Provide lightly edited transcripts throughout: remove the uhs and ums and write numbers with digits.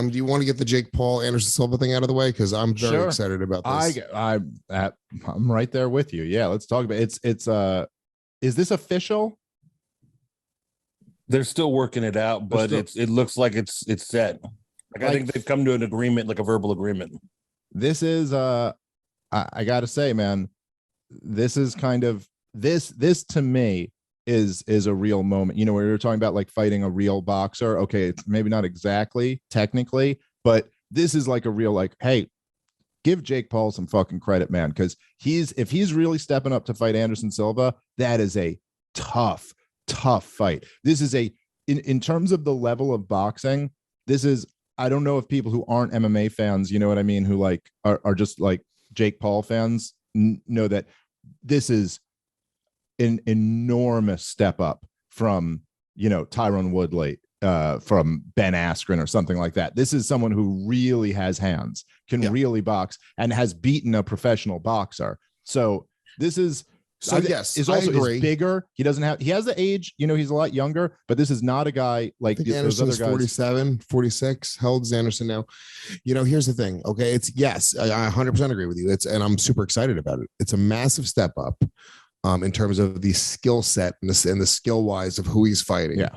Do you want to get the Jake Paul Anderson Silva thing out of the way? Because I'm very excited about this. I'm right there with you. Yeah, let's talk about it. Is this official? They're still working it out, but it looks like it's set. Like I think they've come to an agreement, like a verbal agreement. This is I gotta say, man, this is kind of this to me is a real moment. You know, where you're talking about like fighting a real boxer. Okay, it's maybe not exactly technically, but this is like a real, like, hey, give Jake Paul some fucking credit, man, because if he's really stepping up to fight Anderson Silva, that is a tough fight. This is in terms of the level of boxing, this is, I don't know if people who aren't MMA fans, you know what I mean, who like are just like Jake Paul fans, know that this is an enormous step up from, you know, Tyron Woodley, from Ben Askren or something like that. This is someone who really has hands, can really box, and has beaten a professional boxer. So this is, so yes, is also is bigger. He has the age, you know, he's a lot younger, but this is not a guy like those other guys. 47, 46. How old is Anderson now? You know, here's the thing. Okay. It's yes, I 100% agree with you. And I'm super excited about it. It's a massive step up in terms of the skill set and the skill wise of who he's fighting. Yeah.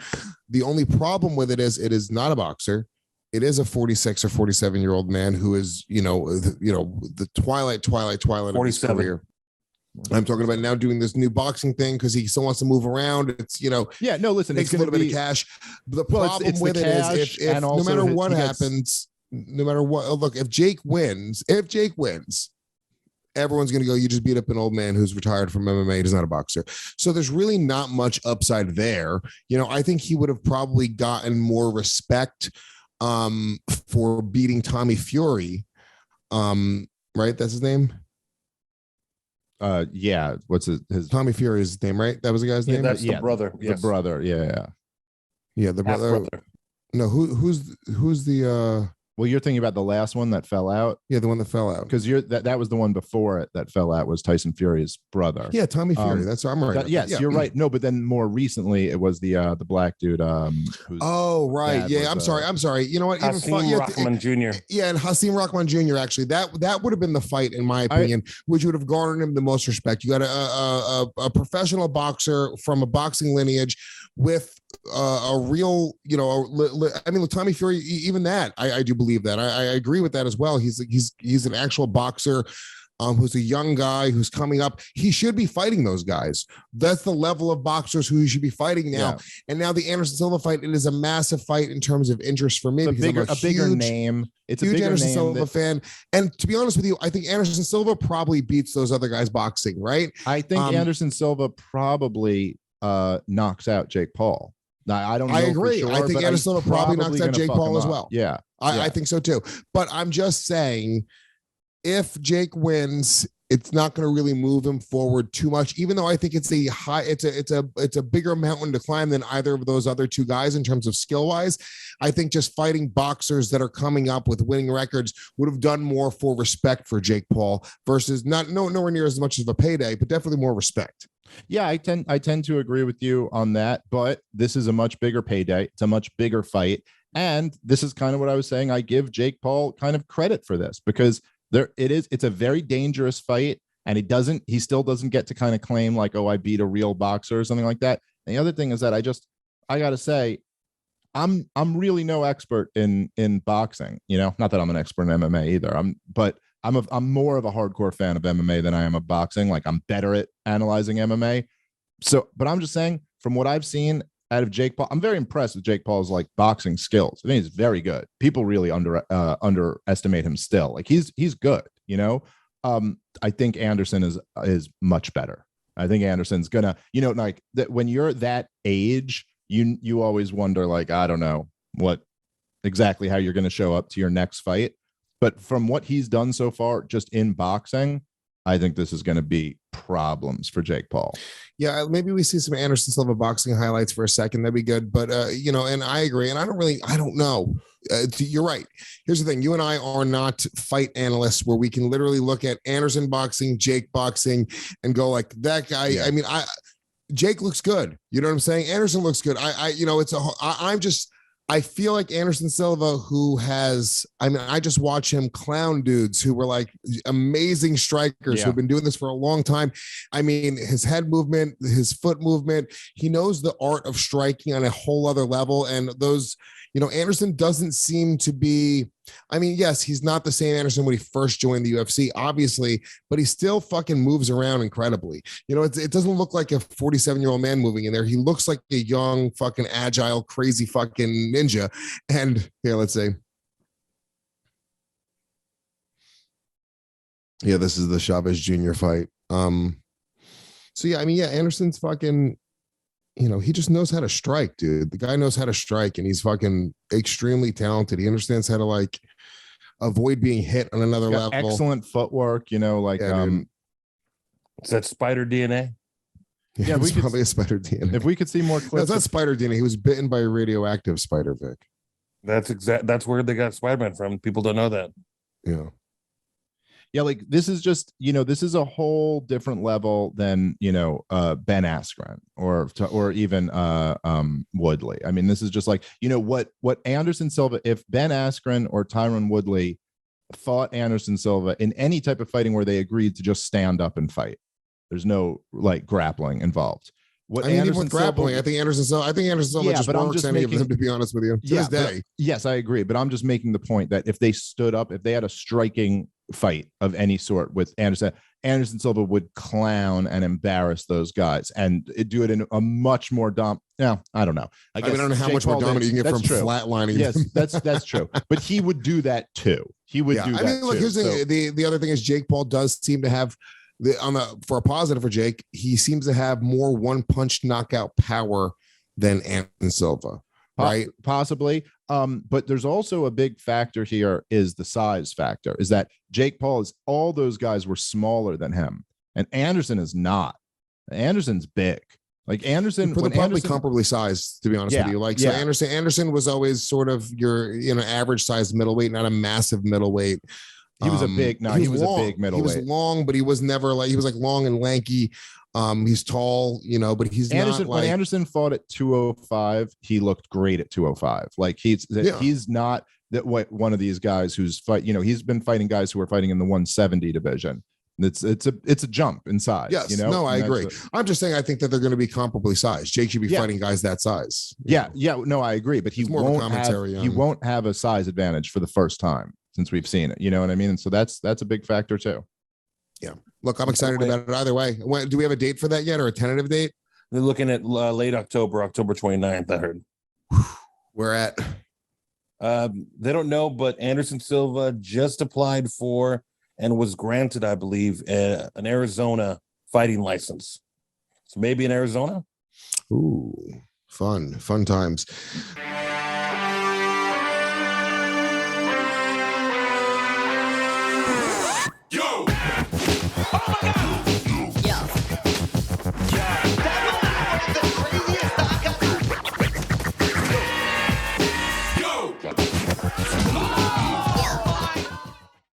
The only problem with it is not a boxer. It is a 46 or 47-year-old man who is, the twilight of his career. I'm talking about now doing this new boxing thing because he still wants to move around. It's, yeah, no, listen, makes a little bit of cash. The problem with it is if no matter what happens, no matter what, look, if Jake wins, everyone's going to go, you just beat up an old man who's retired from MMA. He's not a boxer. So there's really not much upside there. I think he would have probably gotten more respect for beating Tommy Fury. Right? That's his name. Yeah. What's his Tommy Fury is his name, right? That was the guy's name. That's the brother. Yes. The brother. Yeah. The brother. No, who's the well, you're thinking about the last one that fell out. Yeah, the one that fell out. Because that was the one before it that fell out, was Tyson Fury's brother. Yeah, Tommy Fury. That's I'm right. Yes, you're right. No, but then more recently it was the black dude. Oh, right. Yeah, I'm sorry. You know what? Hasim Rahman Jr. Yeah, and Hasim Rahman Jr. Actually, that would have been the fight, in my opinion, which would have garnered him the most respect. You got a professional boxer from a boxing lineage with a real, I mean, with Tommy Fury, even that, I do believe that. I agree with that as well. He's an actual boxer who's a young guy who's coming up. He should be fighting those guys. That's the level of boxers who he should be fighting now. Yeah. And now the Anderson Silva fight, it is a massive fight in terms of interest for me. It's a bigger name. It's a huge bigger Anderson name Silva fan. And to be honest with you, I think Anderson Silva probably beats those other guys boxing, right? I think Anderson Silva probably knocks out Jake Paul. Now, I don't know. I agree. For sure, I think Anderson Silva probably knocks out Jake Paul as well. Yeah. I think so too. But I'm just saying, if Jake wins, it's not going to really move him forward too much, even though I think it's a bigger mountain to climb than either of those other two guys in terms of skill wise. I think just fighting boxers that are coming up with winning records would have done more for respect for Jake Paul versus nowhere near as much of a payday, but definitely more respect. Yeah, I tend to agree with you on that, but this is a much bigger payday. It's a much bigger fight. And this is kind of what I was saying. I give Jake Paul kind of credit for this because it's a very dangerous fight, and he still doesn't get to kind of claim like, oh, I beat a real boxer or something like that. And the other thing is that I gotta say, I'm really no expert in boxing, not that I'm an expert in MMA either. I'm more of a hardcore fan of MMA than I am of boxing. Like, I'm better at analyzing MMA. So, but I'm just saying, from what I've seen out of Jake Paul, I'm very impressed with Jake Paul's like boxing skills. I think he's very good. People really underestimate him still. Like, he's good, I think Anderson is much better. I think Anderson's gonna, like that when you're that age, you always wonder, like, I don't know what exactly how you're going to show up to your next fight. But from what he's done so far, just in boxing, I think this is going to be problems for Jake Paul. Yeah, maybe we see some Anderson Silva boxing highlights for a second. That'd be good. But, and I agree. And I don't know. You're right. Here's the thing. You and I are not fight analysts where we can literally look at Anderson boxing, Jake boxing, and go like, that guy. Yeah. I mean, Jake looks good. You know what I'm saying? Anderson looks good. I feel like Anderson Silva, who has, I mean, I just watch him clown dudes who were like amazing strikers who've been doing this for a long time. I mean, his head movement, his foot movement, he knows the art of striking on a whole other level. And those, Anderson doesn't seem to be, I mean, yes, he's not the same Anderson when he first joined the UFC, obviously, but he still fucking moves around incredibly. It doesn't look like a 47-year-old man moving in there. He looks like a young, fucking agile, crazy fucking ninja. And yeah, let's see. Yeah, this is the Chavez Jr. fight. So yeah, I mean, yeah, Anderson's fucking, he just knows how to strike, dude. The guy knows how to strike, and he's fucking extremely talented. He understands how to like avoid being hit on another level. Excellent footwork, Is that spider DNA? Yeah, it's probably a spider DNA. If we could see more clips. That's not spider DNA. He was bitten by a radioactive spider, Vic. That's where they got Spider-Man from. People don't know that. Yeah. Yeah, like this is just, this is a whole different level than, Ben Askren or even Woodley. I mean, this is just like, what Anderson Silva, if Ben Askren or Tyron Woodley fought Anderson Silva in any type of fighting where they agreed to just stand up and fight, there's no like grappling involved. What even with grappling, I think Anderson Silva just works any of them, to be honest with you. To this day. Yes, I agree. But I'm just making the point that if they stood up, if they had a striking fight of any sort with Anderson Silva would clown and embarrass those guys and do it in a much more I don't know. I don't know how much more dominant you can get from flatlining. Yes, that's true. But he would do that too. He would do that. I mean, look, here's the other thing is Jake Paul does seem to have for a positive for Jake, he seems to have more one punch knockout power than Anderson Silva. Right, possibly. But there's also a big factor here is the size factor, is that Jake Paul all those guys were smaller than him, and Anderson is not. Anderson's big. Like Anderson, probably comparably sized, to be honest with you. Like, so Anderson was always sort of your, average sized middleweight, not a massive middleweight. He was a big, he was a big middleweight. He was long, but he was never like, he was like long and lanky. He's tall, but he's Anderson, not like, when Anderson fought at 205, he looked great at 205. Like he's not that one of these guys who's he's been fighting guys who are fighting in the 170 division. It's a jump in size. Yes, no, I agree. I'm just saying I think that they're going to be comparably sized. Jake should be fighting guys that size. No, I agree, but he won't have a size advantage for the first time since we've seen it. You know what I mean? And so that's a big factor too. Yeah. Look, I'm excited about it either way. Do we have a date for that yet, or a tentative date? They're looking at late October 29th, I heard. Where at? They don't know, but Anderson Silva just applied for and was granted, I believe, an Arizona fighting license. So maybe in Arizona. Ooh, fun times.